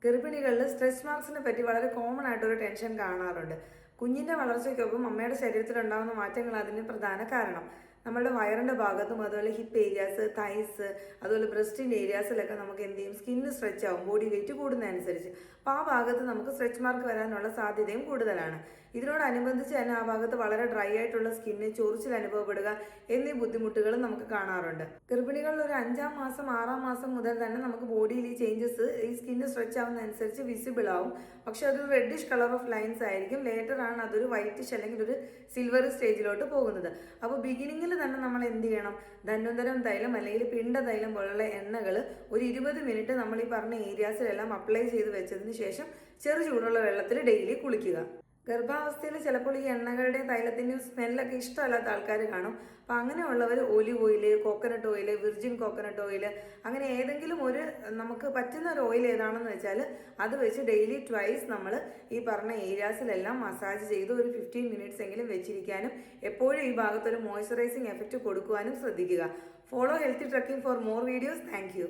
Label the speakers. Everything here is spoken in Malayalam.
Speaker 1: ഗർഭിണികളിൽ സ്ട്രെച്ച് മാർക്സിനെ പറ്റി വളരെ കോമൺ ആയിട്ടൊരു ടെൻഷൻ കാണാറുണ്ട്. കുഞ്ഞിൻ്റെ വളർച്ചയ്ക്കൊപ്പം അമ്മയുടെ ശരീരത്തിലുണ്ടാകുന്ന മാറ്റങ്ങൾ അതിന് പ്രധാന കാരണം. നമ്മളുടെ വയറിൻ്റെ ഭാഗത്തും അതുപോലെ ഹിപ്പ് ഏരിയാസ്, തൈസ്, അതുപോലെ ബ്രസ്റ്റിൻ്റെ ഏരിയാസിലൊക്കെ നമുക്ക് എന്ത് ചെയ്യും, സ്കിന്ന് സ്ട്രെച്ച് ആവും ബോഡി വെയിറ്റ് കൂടുന്നതനുസരിച്ച്. അപ്പോൾ ആ ഭാഗത്ത് നമുക്ക് സ്ട്രെച്ച് മാർക്ക് വരാനുള്ള സാധ്യതയും കൂടുതലാണ്. ഇതിനോടനുബന്ധിച്ച് തന്നെ ആ ഭാഗത്ത് വളരെ ഡ്രൈ ആയിട്ടുള്ള സ്കിന്ന്, ചൊറിച്ചിൽ അനുഭവപ്പെടുക എന്നീ ബുദ്ധിമുട്ടുകളും നമുക്ക് കാണാറുണ്ട്. ഗർഭിണികളിൽ ഒരു 5-ാം മാസം 6-ാം മാസം മുതൽ തന്നെ നമുക്ക് ബോഡിയിൽ ഈ ചേഞ്ചസ് ഈ സ്കിന്ന് സ്ട്രെച്ച് ആവുന്നതനുസരിച്ച് വിസിബിൾ ആവും. പക്ഷെ അതൊരു റെഡിഷ് കളർ ഓഫ് ലൈൻസ് ആയിരിക്കും. ലേറ്റർ ആണ് അതൊരു വൈറ്റിഷ് അല്ലെങ്കിൽ ഒരു സിൽവർ സ്റ്റേജിലോട്ട് പോകുന്നത്. അപ്പോൾ ബിഗിനിങ്ങിൽ തന്നെ നമ്മൾ എന്ത് ചെയ്യണം, ധന്വന്തരം തൈലം അല്ലെങ്കിൽ പിണ്ട തൈലം പോലുള്ള എണ്ണകൾ ഒരു 20 മിനിറ്റ് നമ്മൾ ഈ പറഞ്ഞ ഏരിയാസിലെല്ലാം അപ്ലൈ ചെയ്ത് വെച്ചതിന് ശേഷം ചെറു ചൂടുള്ള വെള്ളത്തിൽ ഡെയിലി കുളിക്കുക. ഗർഭാവസ്ഥയിൽ ചിലപ്പോൾ ഈ എണ്ണകളുടെയും തൈലത്തിൻ്റെയും സ്മെല്ലൊക്കെ ഇഷ്ടമല്ലാത്ത ആൾക്കാർ കാണും. അപ്പോൾ അങ്ങനെയുള്ളവർ olive oil, coconut oil, virgin coconut oil, അങ്ങനെ ഏതെങ്കിലും ഒരു നമുക്ക് പറ്റുന്ന ഒരു ഓയിൽ ഏതാണെന്ന് വെച്ചാൽ അത് വെച്ച് ഡെയിലി ട്വൈസ് നമ്മൾ ഈ പറഞ്ഞ ഏരിയാസിലെല്ലാം മസാജ് ചെയ്ത് ഒരു 15 മിനിറ്റ്സ് എങ്കിലും വെച്ചിരിക്കാനും എപ്പോഴും ഈ ഭാഗത്തൊരു മോയ്സ്ചറൈസിങ് എഫക്റ്റ് കൊടുക്കുവാനും ശ്രദ്ധിക്കുക. Follow healthy trekking for more videos. Thank you.